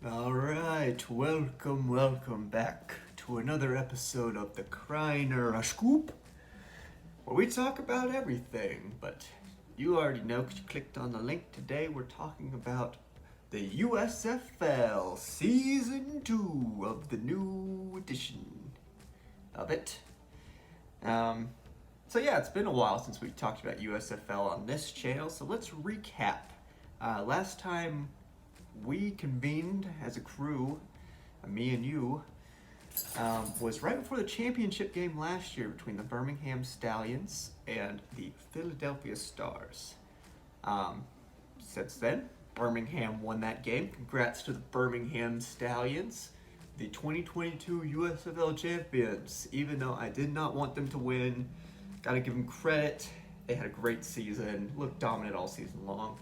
All right, welcome back to another episode of the Kreiner Scoop, where we talk about everything. But you already know because you clicked on the link. Today we're talking about the USFL Season 2 of the new edition of it. So yeah, it's been a while since we talked about USFL on this channel, so let's recap. Last time we convened as a crew, me and you, was right before the championship game last year between the Birmingham Stallions and the Philadelphia Stars. Since then, Birmingham won that game. Congrats to the Birmingham Stallions, the 2022 USFL champions. Even though I did not want them to win, gotta give them credit. They had a great season, looked dominant all season long,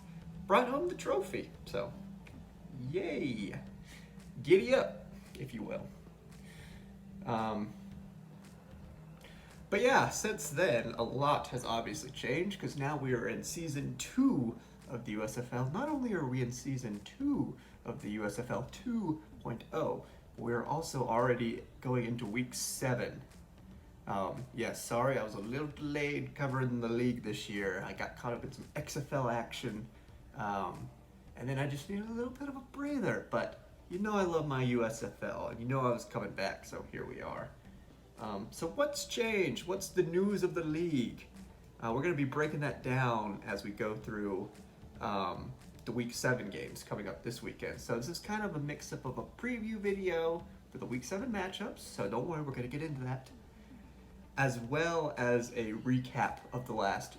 brought home the trophy. So, yay! Giddy up, if you will. But yeah, since then, a lot has obviously changed because now we are in season 2 of the USFL. Not only are we in season 2 of the USFL 2.0, we're also already going into week 7. Yes, sorry, I was a little delayed covering the league this year. I got caught up in some XFL action, and then I just needed a little bit of a breather. But you know I love my USFL, and you know I was coming back, so here we are. So what's changed? What's the news of the league? We're going to be breaking that down as we go through the Week 7 games coming up this weekend. So this is kind of a mix-up of a preview video for the Week 7 matchups, so don't worry, we're going to get into that, as well as a recap of the last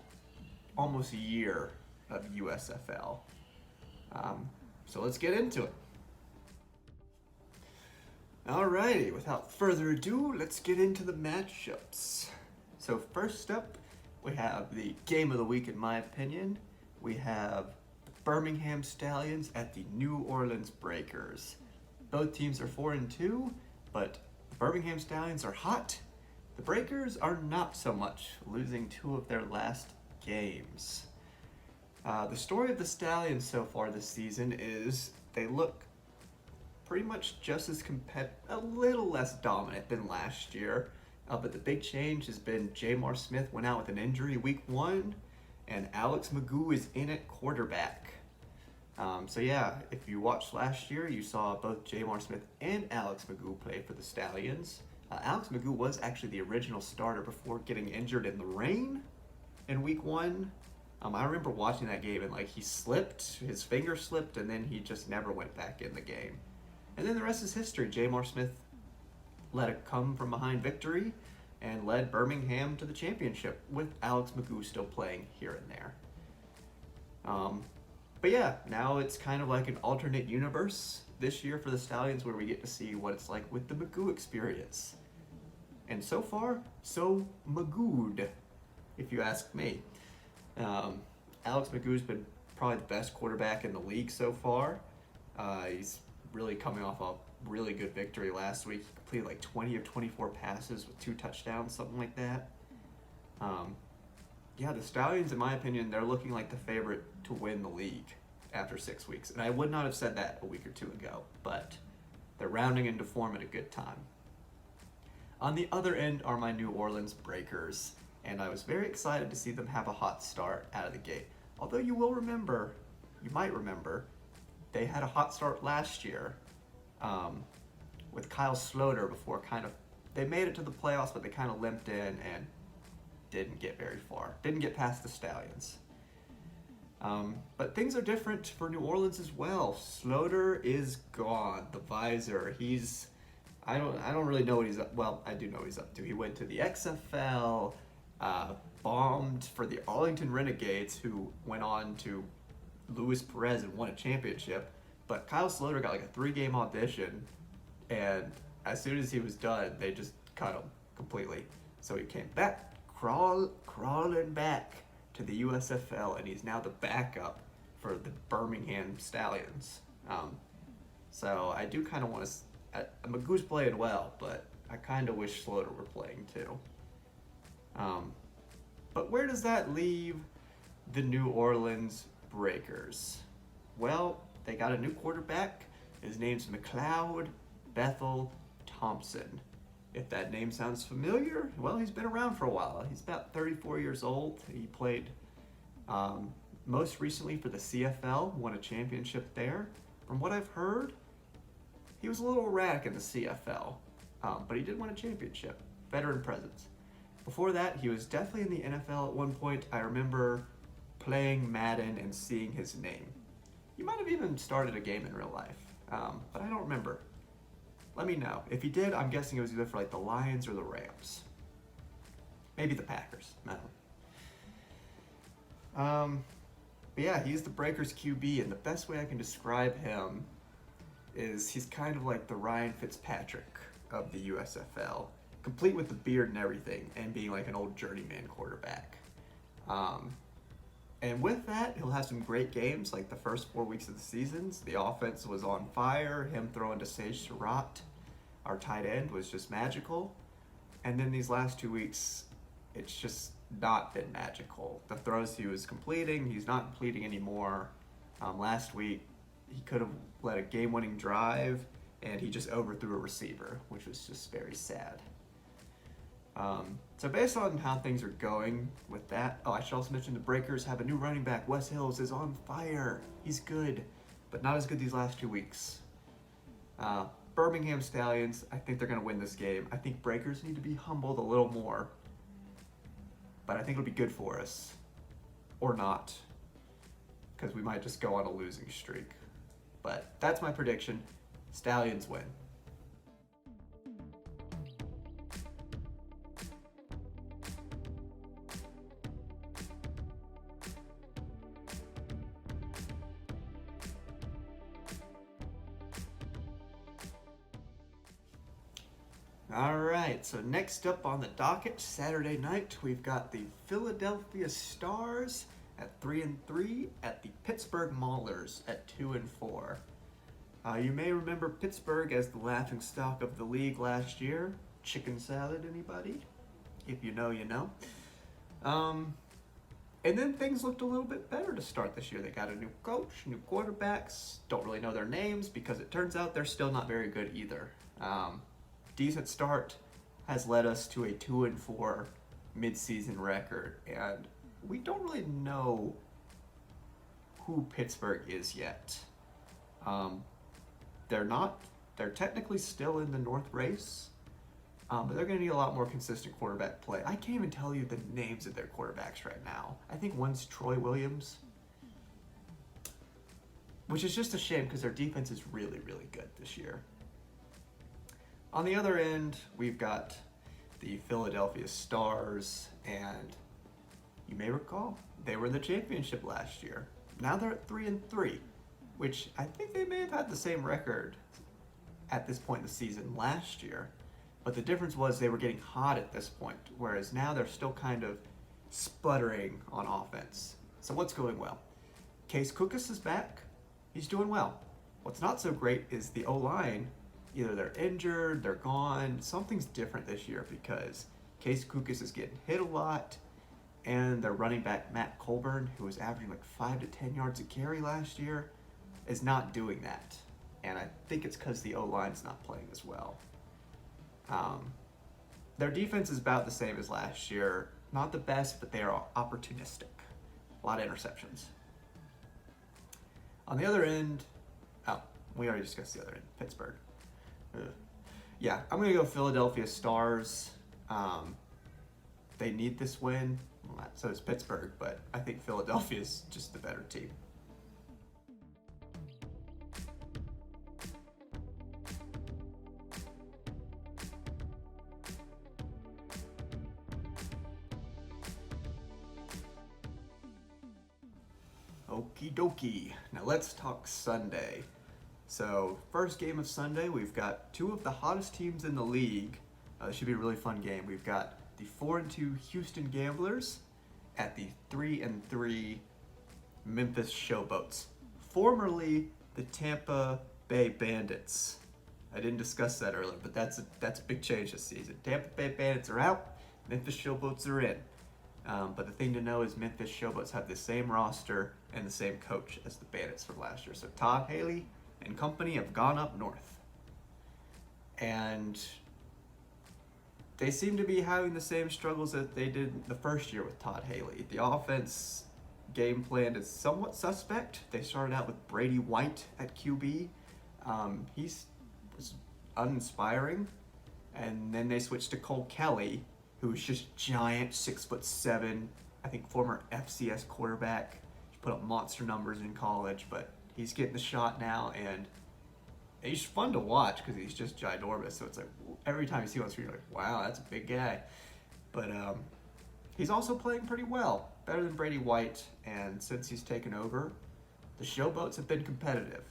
almost year of USFL. So let's get into it. Alrighty, without further ado, let's get into the matchups. So first up, we have the game of the week, in my opinion. We have the Birmingham Stallions at the New Orleans Breakers. Both teams are 4-2, but the Birmingham Stallions are hot. The Breakers are not so much, losing 2 of their last games. The story of the Stallions so far this season is they look pretty much just as a little less dominant than last year. But the big change has been Jamar Smith went out with an injury week 1, and Alex Magoo is in at quarterback. So yeah, if you watched last year, you saw both Jamar Smith and Alex Magoo play for the Stallions. Alex Magoo was actually the original starter before getting injured in the rain in week 1. I remember watching that game and he slipped, his finger slipped, and then he just never went back in the game. And then the rest is history. Jamar Smith led a come-from-behind victory and led Birmingham to the championship with Alex Magoo still playing here and there. But yeah, now it's kind of like an alternate universe this year for the Stallions where we get to see what it's like with the Magoo experience. And so far, so Magooed, if you ask me. Alex Magoo's been probably the best quarterback in the league so far. He's really coming off a really good victory last week. He completed 20 of 24 passes with 2 touchdowns, something like that. Yeah, the Stallions, in my opinion, they're looking like the favorite to win the league after 6 weeks. And I would not have said that a week or 2 ago, but they're rounding into form at a good time. On the other end are my New Orleans Breakers, and I was very excited to see them have a hot start out of the gate. Although you might remember, they had a hot start last year with Kyle Sloter before they made it to the playoffs, but they kind of limped in and didn't get very far. Didn't get past the Stallions. But things are different for New Orleans as well. Sloter is gone. The visor. I don't really know what he's up. Well, I do know what he's up to. He went to the XFL, bombed for the Arlington Renegades, who went on to Luis Perez and won a championship. But Kyle Sloter got a 3-game audition, and as soon as he was done, they just cut him completely. So he came back, crawling back to the USFL, and he's now the backup for the Birmingham Stallions. So I do kind of want to. Magoo's playing well, but I kind of wish Sloter were playing too. But where does that leave the New Orleans Breakers? Well, they got a new quarterback. His name's McLeod Bethel Thompson. If that name sounds familiar, well, he's been around for a while. He's about 34 years old. He played most recently for the CFL, won a championship there. From what I've heard, he was a little erratic in the CFL, but he did win a championship, veteran presence. Before that, he was definitely in the NFL at one point. I remember playing Madden and seeing his name. He might have even started a game in real life, but I don't remember. Let me know. If he did, I'm guessing it was either for like the Lions or the Rams. Maybe the Packers. I don't know. But yeah, he's the Breakers QB, and the best way I can describe him is he's kind of like the Ryan Fitzpatrick of the USFL, complete with the beard and everything, and being like an old journeyman quarterback. And with that, he'll have some great games, like the first 4 weeks of the seasons. The offense was on fire. Him throwing to Sage Surratt, our tight end, was just magical. And then these last 2 weeks, it's just not been magical. The throws he was completing, he's not completing anymore. Last week, he could have led a game-winning drive, and he just overthrew a receiver, which was just very sad. So based on how things are going with that, I should also mention the Breakers have a new running back. Wes Hills is on fire. He's good, but not as good these last 2 weeks. Birmingham Stallions, I think they're going to win this game. I think Breakers need to be humbled a little more, but I think it'll be good for us. Or not, because we might just go on a losing streak. But that's my prediction. Stallions win. All right, so next up on the docket, Saturday night, we've got the Philadelphia Stars at 3-3 at the Pittsburgh Maulers at 2-4. You may remember Pittsburgh as the laughingstock of the league last year. Chicken salad, anybody? If you know, you know. And then things looked a little bit better to start this year. They got a new coach, new quarterbacks. Don't really know their names because it turns out they're still not very good either. Decent start has led us to a 2-4 midseason record, and we don't really know who Pittsburgh is yet. They're technically still in the North race, but they're going to need a lot more consistent quarterback play. I can't even tell you the names of their quarterbacks right now. I think one's Troy Williams, which is just a shame because their defense is really, really good this year. On the other end, we've got the Philadelphia Stars, and you may recall, they were in the championship last year. Now they're at 3-3, which I think they may have had the same record at this point in the season last year, but the difference was they were getting hot at this point, whereas now they're still kind of sputtering on offense. So what's going well? Case Cookus is back. He's doing well. What's not so great is the O-line. Either they're injured, they're gone. Something's different this year because Case Cookus is getting hit a lot, and their running back, Matt Colburn, who was averaging like 5 to 10 yards a carry last year, is not doing that. And I think it's because the O-line's not playing as well. Their defense is about the same as last year. Not the best, but they are opportunistic. A lot of interceptions. On the other end, we already discussed the other end, Pittsburgh. Yeah, I'm going to go Philadelphia Stars. They need this win. Well, so does Pittsburgh, but I think Philadelphia is just the better team. Okie dokie. Now let's talk Sunday. So, first game of Sunday, we've got two of the hottest teams in the league. This should be a really fun game. We've got the 4-2 Houston Gamblers at the 3-3 Memphis Showboats, formerly the Tampa Bay Bandits. I didn't discuss that earlier, but that's a big change this season. Tampa Bay Bandits are out, Memphis Showboats are in. But the thing to know is Memphis Showboats have the same roster and the same coach as the Bandits from last year. So Todd Haley, and company have gone up north. And they seem to be having the same struggles that they did the first year with Todd Haley. The offense game plan is somewhat suspect. They started out with Brady White at QB. He was uninspiring. And then they switched to Cole Kelly, who was just giant, 6'7", I think former FCS quarterback. He put up monster numbers in college, but he's getting the shot now, and he's fun to watch because he's just ginormous. So it's like every time you see him on screen, you're like, wow, that's a big guy. But he's also playing pretty well, better than Brady White. And since he's taken over, the Showboats have been competitive,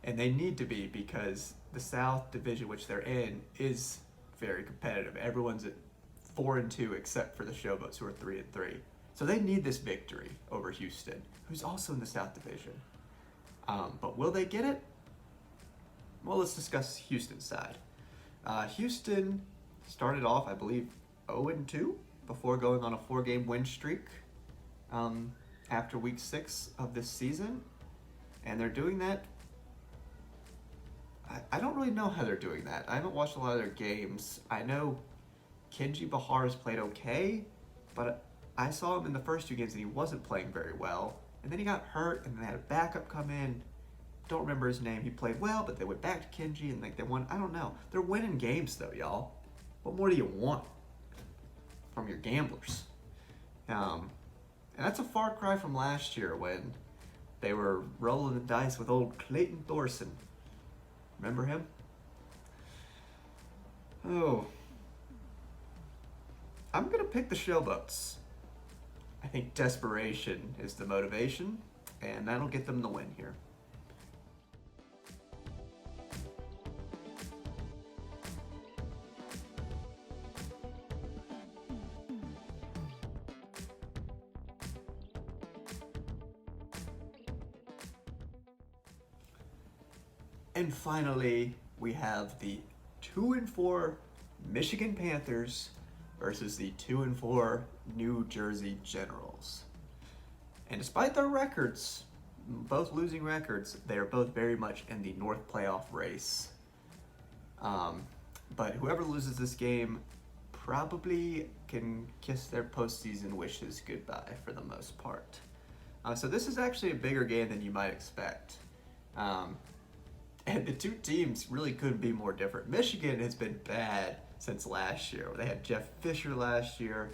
and they need to be because the South Division, which they're in, is very competitive. Everyone's at 4-2 except for the Showboats, who are 3-3. So they need this victory over Houston, who's also in the South Division. But will they get it? Well, let's discuss Houston's side. Houston started off, I believe, 0-2 before going on a 4-game win streak after week 6 of this season. And they're doing that. I don't really know how they're doing that. I haven't watched a lot of their games. I know Kenji Bahar's played okay, but I saw him in the first 2 games and he wasn't playing very well. And then he got hurt, and they had a backup come in. Don't remember his name. He played well, but they went back to Kenji and they won. I don't know. They're winning games though, y'all. What more do you want from your gamblers? And that's a far cry from last year when they were rolling the dice with old Clayton Thorson. Remember him? Oh. I'm going to pick the Showboats. I think desperation is the motivation, and that'll get them the win here. And finally, we have the 2-4 Michigan Panthers versus the 2-4 New Jersey Generals. And despite their records, both losing records, they are both very much in the North playoff race. But whoever loses this game probably can kiss their postseason wishes goodbye for the most part. So this is actually a bigger game than you might expect. And the two teams really couldn't be more different. Michigan has been bad since last year. They had Jeff Fisher last year.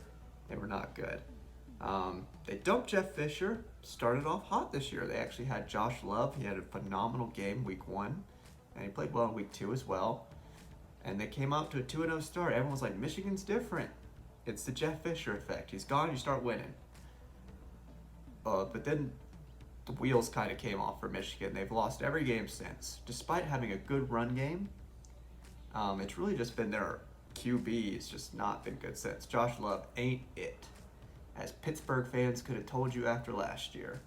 They were not good. They dumped Jeff Fisher, started off hot this year. They actually had Josh Love. He had a phenomenal game week 1, and he played well in week 2 as well. And they came out to a 2-0 start. Everyone was like, Michigan's different. It's the Jeff Fisher effect. He's gone, you start winning. But then the wheels kind of came off for Michigan. They've lost every game since. Despite having a good run game, it's really just been their QB has just not been good since. Josh Love ain't it, as Pittsburgh fans could have told you after last year.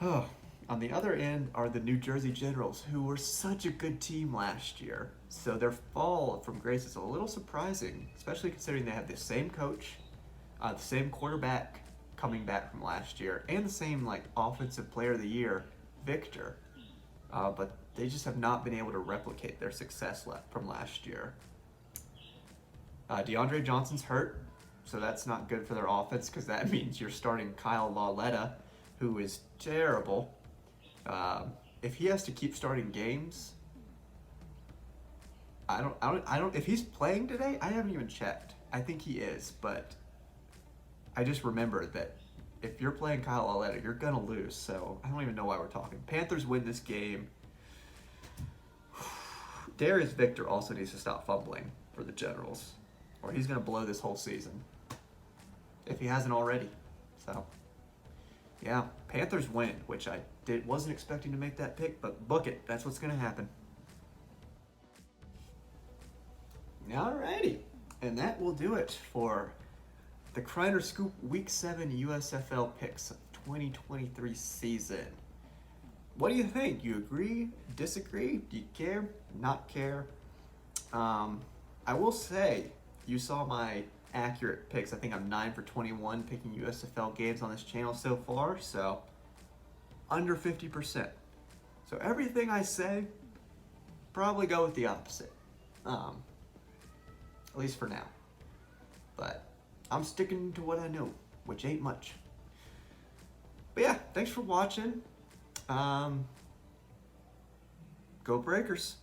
On the other end are the New Jersey Generals, who were such a good team last year. So their fall from grace is a little surprising, especially considering they have the same coach, the same quarterback coming back from last year, and the same offensive player of the year, Victor. But they just have not been able to replicate their success from last year. DeAndre Johnson's hurt, so that's not good for their offense because that means you're starting Kyle Lauletta, who is terrible. If he has to keep starting games, I don't. If he's playing today, I haven't even checked. I think he is, but I just remembered that if you're playing Kyle Lauletta, you're gonna lose. So I don't even know why we're talking. Panthers win this game. Darius Victor also needs to stop fumbling for the Generals, or he's gonna blow this whole season if he hasn't already. So yeah, Panthers win, which I wasn't expecting to make that pick, but book it. That's what's gonna happen. Alrighty, and that will do it for the Kreiner Scoop Week 7 USFL picks of 2023 season. What do you think? You agree? Disagree? Do you care? Not care? I will say, you saw my accurate picks. I think I'm 9 for 21 picking USFL games on this channel so far, so under 50%. So everything I say, probably go with the opposite. At least for now. But I'm sticking to what I know, which ain't much. But yeah, thanks for watching. Go Breakers.